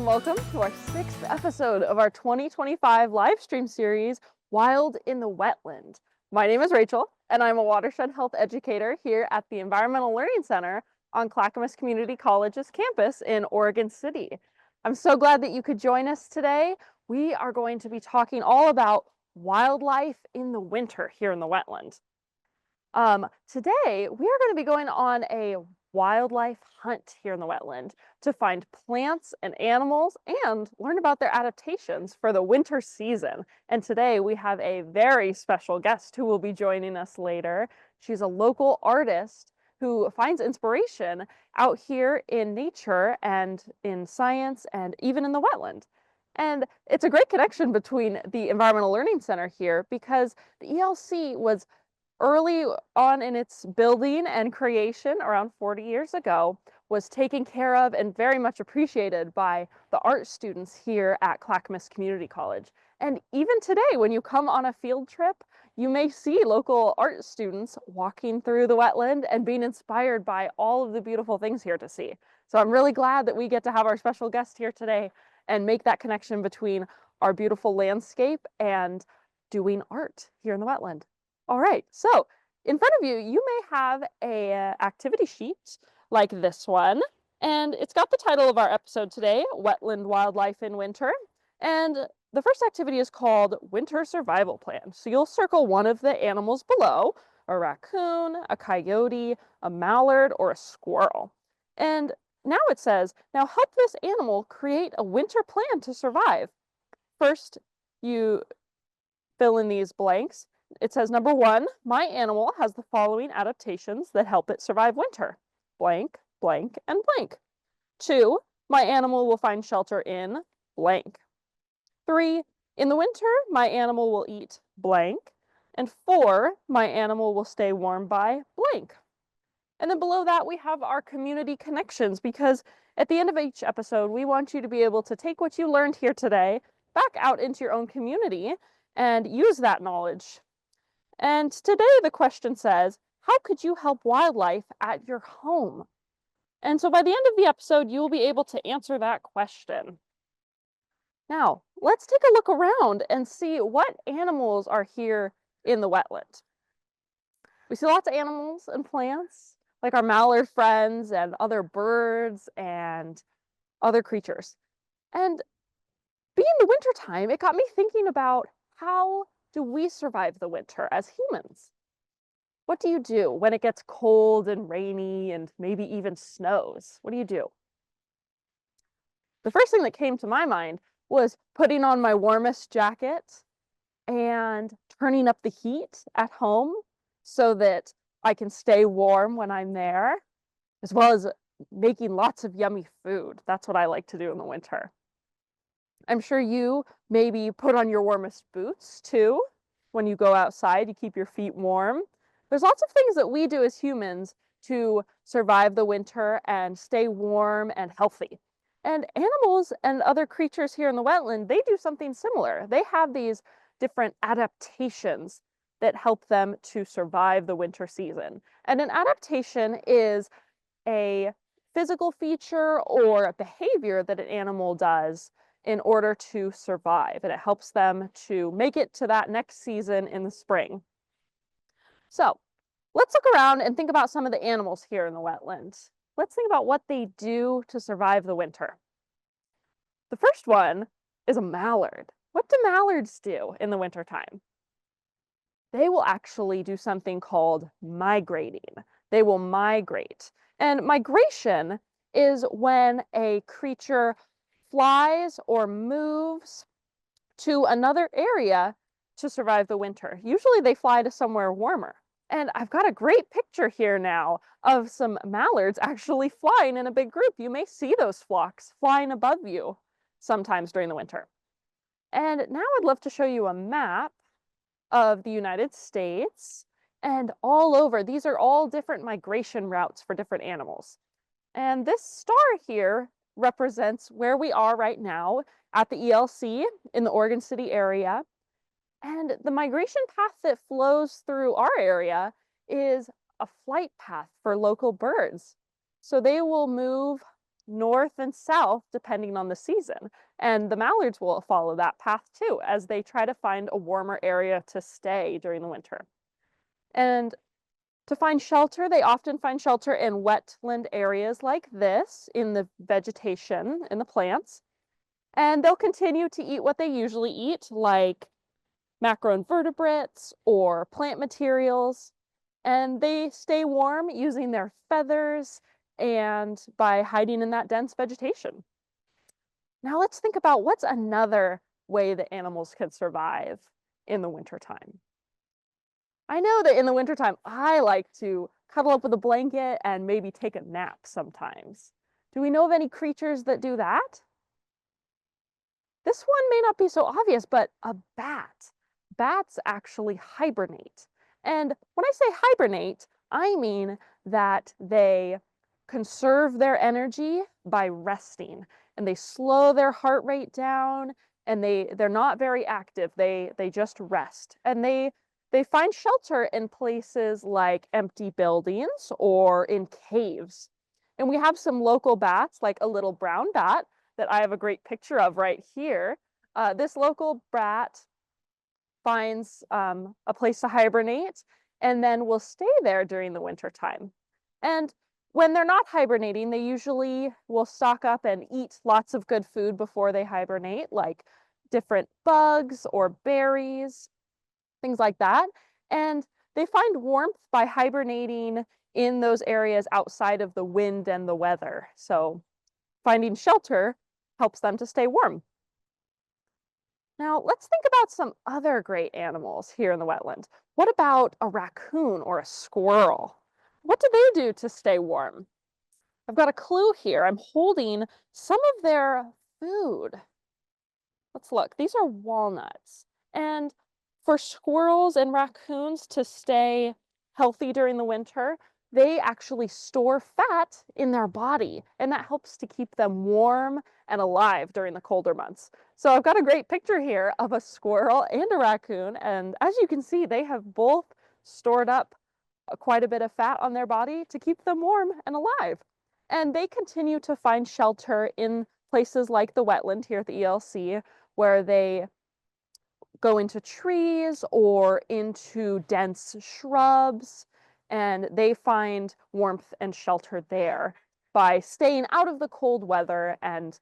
welcome to our 6th episode of our 2025 live stream series, Wild in the Wetland. My name is Rachel, and I'm a watershed health educator here at the Environmental Learning Center on Clackamas Community College's campus in Oregon City. I'm so glad that you could join us today. We are going to be talking all about wildlife in the winter here in the wetland. Today, we are going to be going on a wildlife hunt here in the wetland to find plants and animals and learn about their adaptations for the winter season. And today we have a very special guest who will be joining us later. She's a local artist who finds inspiration out here in nature and in science and even in the wetland. And it's a great connection between the Environmental Learning Center here because the ELC was early on in its building and creation around 40 years ago, was taken care of and very much appreciated by the art students here at Clackamas Community College. And even today, when you come on a field trip, you may see local art students walking through the wetland and being inspired by all of the beautiful things here to see. So I'm really glad that we get to have our special guest here today and make that connection between our beautiful landscape and doing art here in the wetland. All right, so in front of you, you may have a activity sheet like this one, and it's got the title of our episode today, Wetland Wildlife in Winter. And the first activity is called Winter Survival Plan. So you'll circle one of the animals below, a raccoon, a coyote, a mallard, or a squirrel. And now it says, now help this animal create a winter plan to survive. First, you fill in these blanks. It says, number 1, my animal has the following adaptations that help it survive winter. Blank, blank, and blank. 2, my animal will find shelter in blank. 3, in the winter, my animal will eat blank. And 4, my animal will stay warm by blank. And then below that, we have our community connections, because at the end of each episode, we want you to be able to take what you learned here today back out into your own community and use that knowledge. And today the question says, how could you help wildlife at your home? And so by the end of the episode, you will be able to answer that question. Now, let's take a look around and see what animals are here in the wetland. We see lots of animals and plants, like our mallard friends and other birds and other creatures. And being the winter time, it got me thinking about how do we survive the winter as humans? What do you do when it gets cold and rainy and maybe even snows? What do you do? The first thing that came to my mind was putting on my warmest jacket and turning up the heat at home so that I can stay warm when I'm there, as well as making lots of yummy food. That's what I like to do in the winter. I'm sure you maybe put on your warmest boots too. When you go outside, you keep your feet warm. There's lots of things that we do as humans to survive the winter and stay warm and healthy. And animals and other creatures here in the wetland, they do something similar. They have these different adaptations that help them to survive the winter season. And an adaptation is a physical feature or a behavior that an animal does in order to survive, and it helps them to make it to that next season in the spring. So let's look around and think about some of the animals here in the wetlands. Let's think about what they do to survive the winter. The first one is a mallard. What do mallards do in the wintertime? They will actually do something called migrating. They will migrate. And migration is when a creature flies or moves to another area to survive the winter. Usually they fly to somewhere warmer. And I've got a great picture here now of some mallards actually flying in a big group. You may see those flocks flying above you sometimes during the winter. And now I'd love to show you a map of the United States, and all over, these are all different migration routes for different animals. And this star here represents where we are right now at the ELC in the Oregon City area. And the migration path that flows through our area is a flight path for local birds. So they will move north and south depending on the season. And the mallards will follow that path too as they try to find a warmer area to stay during the winter. And to find shelter, they often find shelter in wetland areas like this in the vegetation, in the plants. And they'll continue to eat what they usually eat, like macroinvertebrates or plant materials. And they stay warm using their feathers and by hiding in that dense vegetation. Now let's think about what's another way that animals can survive in the wintertime. I know that in the wintertime, I like to cuddle up with a blanket and maybe take a nap sometimes. Do we know of any creatures that do that? This one may not be so obvious, but a bat. Bats actually hibernate. And when I say hibernate, I mean that they conserve their energy by resting and they slow their heart rate down and they're not very active. They just rest. And they find shelter in places like empty buildings or in caves. And we have some local bats, like a little brown bat that I have a great picture of right here. This local bat finds a place to hibernate and then will stay there during the winter time. And when they're not hibernating, they usually will stock up and eat lots of good food before they hibernate, like different bugs or berries, things like that. And they find warmth by hibernating in those areas outside of the wind and the weather. So finding shelter helps them to stay warm. Now, let's think about some other great animals here in the wetland. What about a raccoon or a squirrel? What do they do to stay warm? I've got a clue here. I'm holding some of their food. Let's look. These are walnuts. And for squirrels and raccoons to stay healthy during the winter, they actually store fat in their body, and that helps to keep them warm and alive during the colder months. So I've got a great picture here of a squirrel and a raccoon, and as you can see, they have both stored up quite a bit of fat on their body to keep them warm and alive. And they continue to find shelter in places like the wetland here at the ELC, where they go into trees or into dense shrubs, and they find warmth and shelter there by staying out of the cold weather and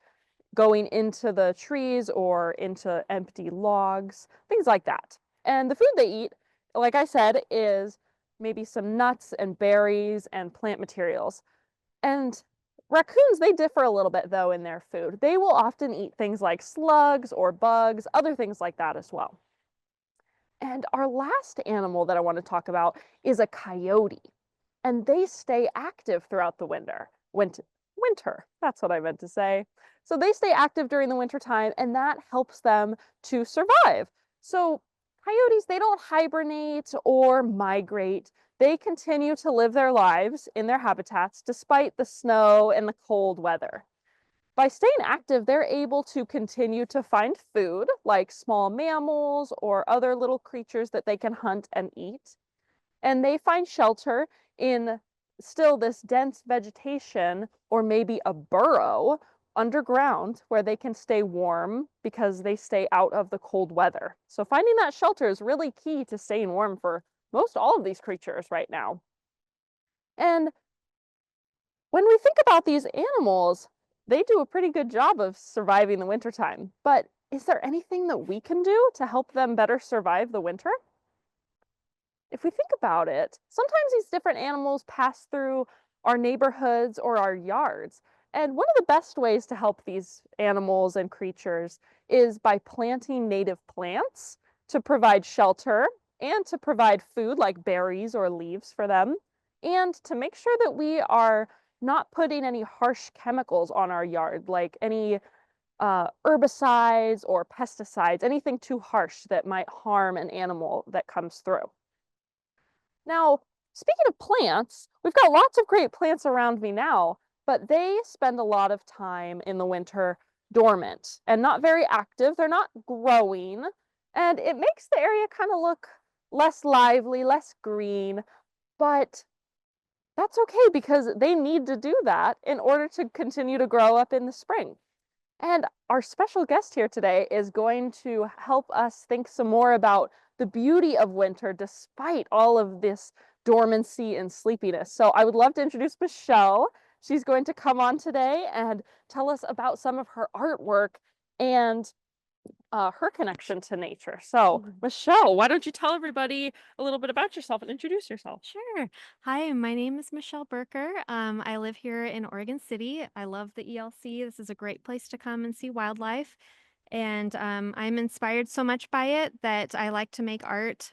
going into the trees or into empty logs, things like that. And the food they eat, like I said, is maybe some nuts and berries and plant materials. And raccoons, they differ a little bit though in their food. They will often eat things like slugs or bugs, other things like that as well. And our last animal that I want to talk about is a coyote. And they stay active throughout the winter. Winter, that's what I meant to say. So they stay active during the winter time, and that helps them to survive. So coyotes, they don't hibernate or migrate. They continue to live their lives in their habitats despite the snow and the cold weather. By staying active, they're able to continue to find food, like small mammals or other little creatures that they can hunt and eat. And they find shelter in still this dense vegetation or maybe a burrow underground where they can stay warm because they stay out of the cold weather. So finding that shelter is really key to staying warm for most all of these creatures right now. And when we think about these animals, they do a pretty good job of surviving the wintertime. But is there anything that we can do to help them better survive the winter? If we think about it, sometimes these different animals pass through our neighborhoods or our yards. And one of the best ways to help these animals and creatures is by planting native plants to provide shelter and to provide food like berries or leaves for them, and to make sure that we are not putting any harsh chemicals on our yard, like any herbicides or pesticides, anything too harsh that might harm an animal that comes through. Now, speaking of plants, we've got lots of great plants around me now, but they spend a lot of time in the winter dormant and not very active. They're not growing, and it makes the area kind of look less lively, less green, but That's okay because they need to do that in order to continue to grow up in the spring. And our special guest here today is going to help us think some more about the beauty of winter despite all of this dormancy and sleepiness. So I would love to introduce Michelle. She's going to come on today and tell us about some of her artwork and her connection to nature. So, Michelle, why don't you tell everybody a little bit about yourself and introduce yourself? Sure. Hi, my name is Michelle Berker. I live here in Oregon City. I love the ELC. This is a great place to come and see wildlife. And I'm inspired so much by it that I like to make art,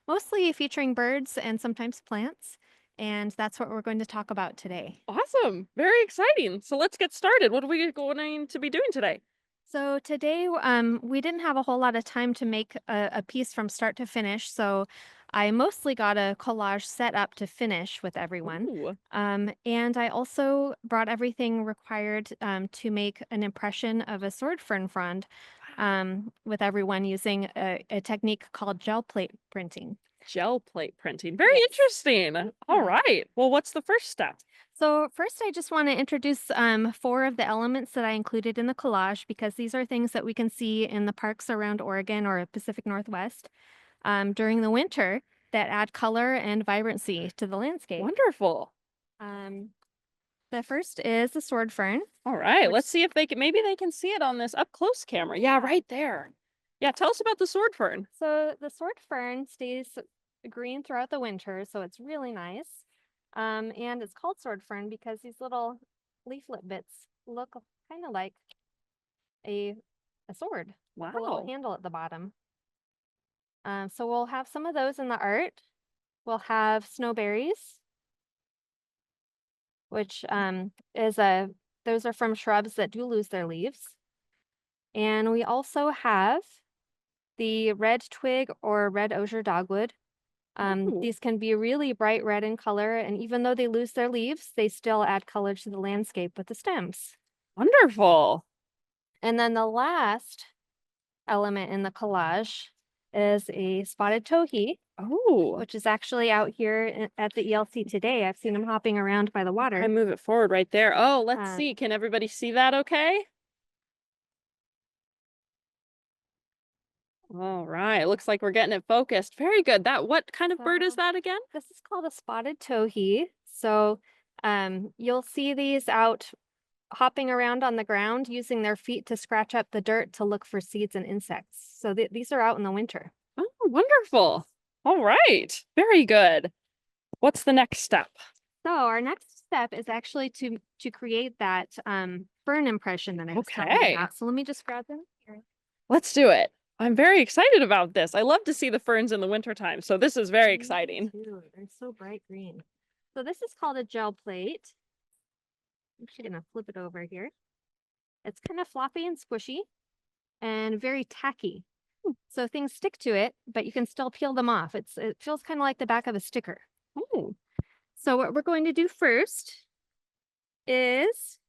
mostly featuring birds and sometimes plants. And that's what we're going to talk about today. Awesome. Very exciting. So let's get started. What are we going to be doing today? So today, we didn't have a whole lot of time to make a piece from start to finish. So I mostly got a collage set up to finish with everyone. Ooh, And I also brought everything required to make an impression of a sword fern frond with everyone using a technique called gel plate printing. gel plate printing. Very Yes. interesting. All Yeah. right. Well, what's the first step? So first, I just want to introduce four of the elements that I included in the collage because these are things that we can see in the parks around Oregon or Pacific Northwest during the winter that add color and vibrancy to the landscape. Wonderful. Um, the first is the sword fern, All right. which Let's see if maybe they can see it on this up close camera. Yeah, right there. Yeah, tell us about the sword fern. so the sword fern stays green throughout the winter, so it's really nice. And it's called sword fern because these little leaflet bits look kind of like a a sword with a little Wow. handle at the bottom. So we'll have some of those in the art. We'll have snowberries, which is a those are from shrubs that do lose their leaves. And we also have the red twig or red osier dogwood. Ooh, These can be really bright red in color, and even though they lose their leaves, they still add color to the landscape with the stems. wonderful. And then the last element in the collage is a spotted towhee, Oh, which is actually out here at the ELC today. I've seen them hopping around by the I water. move it forward right there. Oh, let's Uh, see. Can everybody see that okay? All right. Looks like we're getting it focused. Very good. What kind of bird is so that again? this is called a spotted towhee. So you'll see these out hopping around on the ground using their feet to scratch up the dirt to look for seeds and insects. So these are out in the winter. Oh, wonderful. All right. Very good. What's the next step? So our next step is actually to create that fern impression that I was telling you Okay, about. So let me just grab them here. let's do it. I'm very excited about this. I love to see the ferns in the wintertime, so this is very Me exciting. too. They're so bright green. So this is called a gel plate. I'm actually gonna flip it over here. It's kind of floppy and squishy and very tacky. So things stick to it, but you can still peel them off. It feels kind of like the back of a sticker. Oh, So what we're going to do first is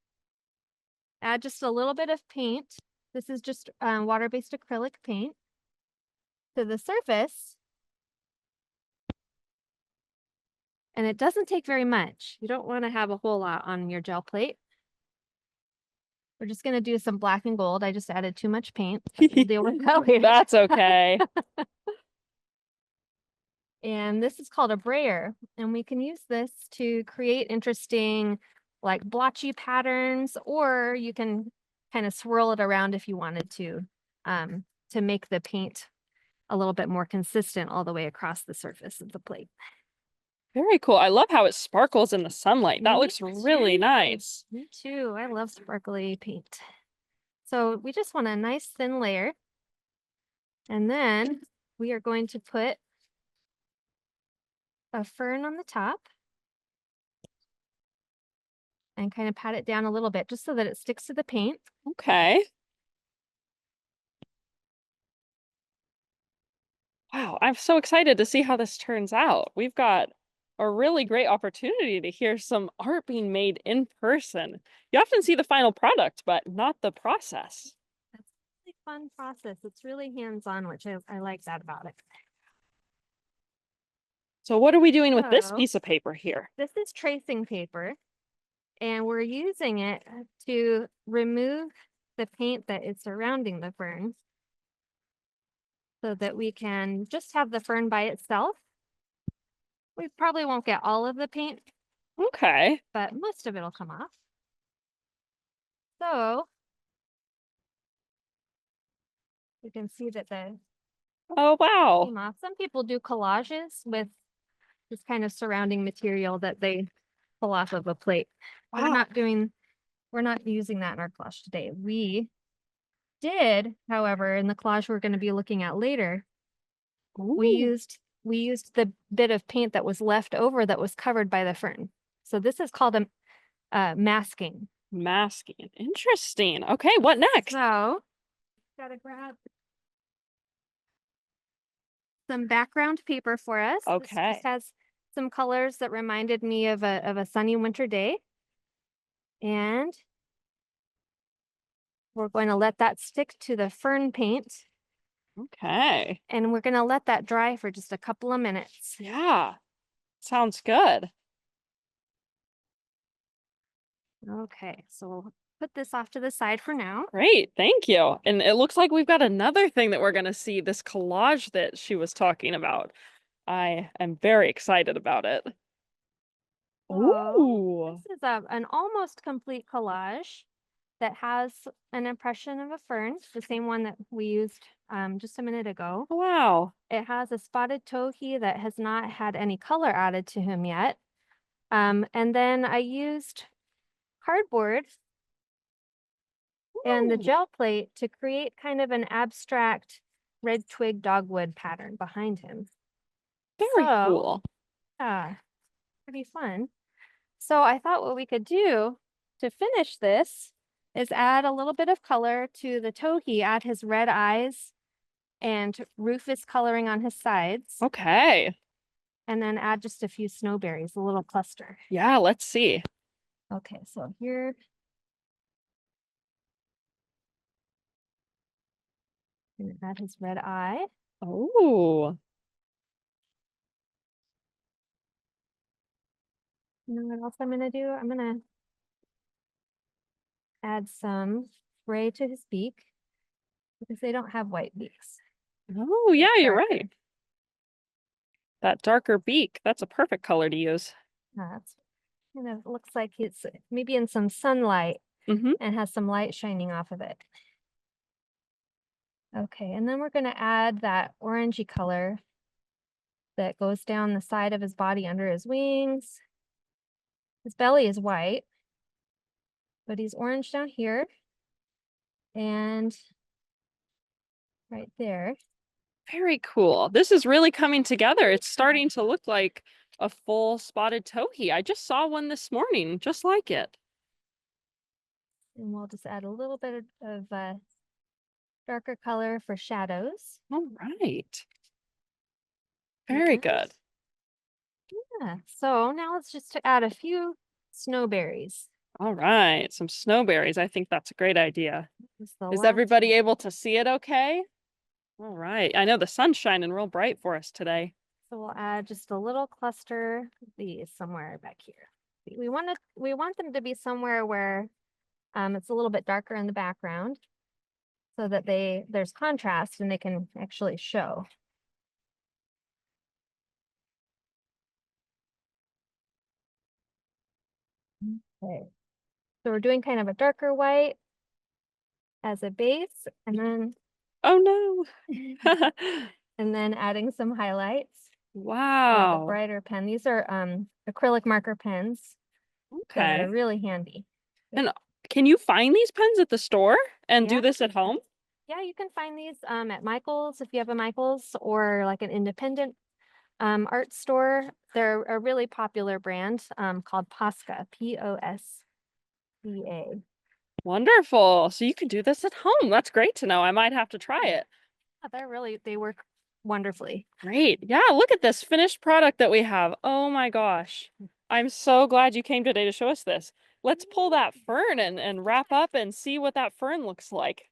add just a little bit of paint. This is just water-based acrylic paint to the surface. And it doesn't take very much. You don't want to have a whole lot on your gel plate. We're just going to do some black and gold. I just added too much paint. We'll deal with that later. that's okay. And this is called a brayer. And we can use this to create interesting, like blotchy patterns, or you can kind of swirl it around if you wanted to make the paint a little bit more consistent all the way across the surface of the plate. Very cool. I love how it sparkles in the sunlight. That Me looks really too. nice. Me too. I love sparkly paint. So we just want a nice thin layer. And then we are going to put a fern on the top and kind of pat it down a little bit just so that it sticks to the paint. Okay. Wow, I'm so excited to see how this turns out. We've got a really great opportunity to hear some art being made in person. You often see the final product, but not the process. That's a really fun process. It's really hands-on, which I like that about it. So what are we doing with this So- piece of paper here? This is tracing paper, and we're using it to remove the paint that is surrounding the fern so that we can just have the fern by itself. We probably won't get all of the paint, Okay. but most of it'll come off. So you can see that the Oh, wow. came off. Some people do collages with this kind of surrounding material that they pull off of a plate. We're Wow. not using that in our collage today. We did, however, in the collage we're going to be looking at later, we Ooh, used the bit of paint that was left over that was covered by the fern. So this is called a masking. masking. Interesting. Okay, what next? So gotta grab some background paper for us. This Okay. just has some colors that reminded me of a sunny winter day. And we're going to let that stick to the fern paint, Okay. and we're going to let that dry for just a couple of minutes. Yeah. Sounds good. Okay, so we'll put this off to the side for now. Great. Thank you. And it looks like we've got another thing that we're going to see, this collage that she was talking about. I am very excited about it. So Ooh. this is an almost complete collage that has an impression of a fern, the same one that we used just a minute ago. Wow. It has a spotted towhee that has not had any color added to him yet. And then I used cardboard and the Ooh, gel plate to create kind of an abstract red twig dogwood pattern behind him. very So, cool. yeah, pretty fun. So I thought what we could do to finish this is add a little bit of color to the towhee, add his red eyes and rufous coloring on his sides, Okay. and then add just a few snowberries, a little cluster. Yeah, let's see. Okay, so here. And add his red eye. Oh, You know what else I'm gonna do? I'm gonna add some gray to his beak because they don't have white beaks. oh, yeah, It's you're darker. right. That darker beak, that's a perfect color to use. That's kind of looks like it's maybe in some sunlight Mm-hmm. and has some light shining off of it. Okay, and then we're gonna add that orangey color that goes down the side of his body under his wings. His belly is white, but he's orange down here and right there. Very cool. This is really coming together. It's starting to look like a full spotted towhee. I just saw one this morning, just like it. And we'll just add a little bit of darker color for shadows. All right. Very And, good. yeah, so now let's just add a few snowberries. All right. Some snowberries. I think that's a great idea. This the Is last everybody one. able to see it okay? All right. I know the sun's shining real bright for us today. So we'll add just a little cluster of these somewhere back here. We want them to be somewhere where it's a little bit darker in the background so that there's contrast and they can actually show. Okay. So we're doing kind of a darker white as a base and then Oh no. and then adding some highlights. The Wow. brighter pen. These are acrylic marker pens that Okay. are really handy. And can you find these pens at the store and Yeah. do this at home? Yeah, you can find these at Michael's if you have a Michael's or like an independent art store. They're a really popular brand called Posca, Posca. Wonderful. So you can do this at home. That's great to know. I might have to try it. They work wonderfully. Great. Yeah, look at this finished product that we have. Oh my gosh. I'm so glad you came today to show us this. Let's pull that fern and wrap up and see what that fern looks like.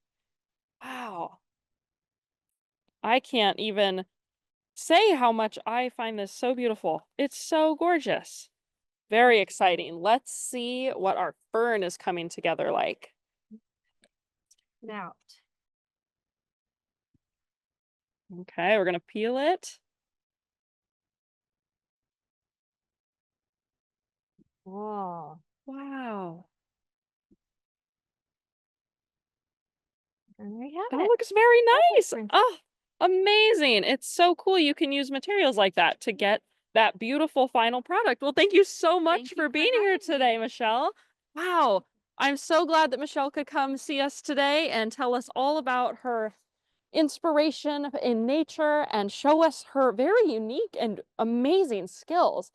Wow. I can't even say how much I find this so beautiful. It's so gorgeous. Very exciting. Let's see what our fern is coming together like. Out. Okay, we're gonna peel it. Oh, wow. And there you That have it. looks very nice. Fern. Oh, amazing. It's so cool you can use materials like that to get that beautiful final product. Well, thank you so much Thank you for for being here having today, me. Michelle. Wow. I'm so glad that Michelle could come see us today and tell us all about her inspiration in nature and show us her very unique and amazing skills.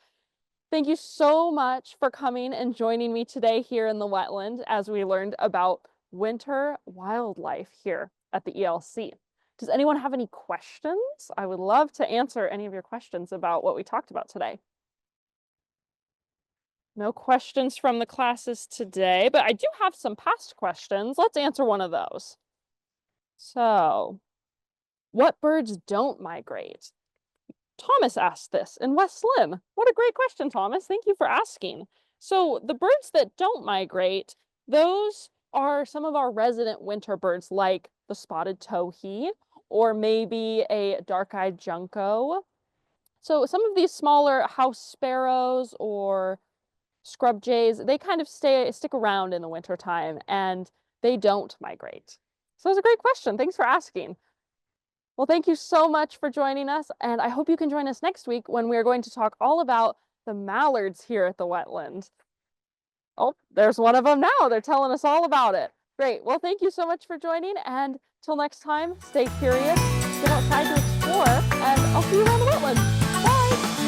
Thank you so much for coming and joining me today here in the wetland as we learned about winter wildlife here at the ELC. Does anyone have any questions? I would love to answer any of your questions about what we talked about today. No questions from the classes today, but I do have some past questions. Let's answer one of those. So, what birds don't migrate? Thomas asked this in West Lynn. What a great question, Thomas. Thank you for asking. So the birds that don't migrate, those are some of our resident winter birds like the spotted towhee or maybe a dark-eyed junco. So some of these smaller house sparrows or scrub jays, they kind of stick around in the wintertime and they don't migrate. So that's a great question. Thanks for asking. Well, thank you so much for joining us, and I hope you can join us next week when we are going to talk all about the mallards here at the wetland. Oh, there's one of them now. They're telling us all about it. Great. Well, thank you so much for joining, and till next time, stay curious, get outside to explore, and I'll see you around the wetlands. Bye!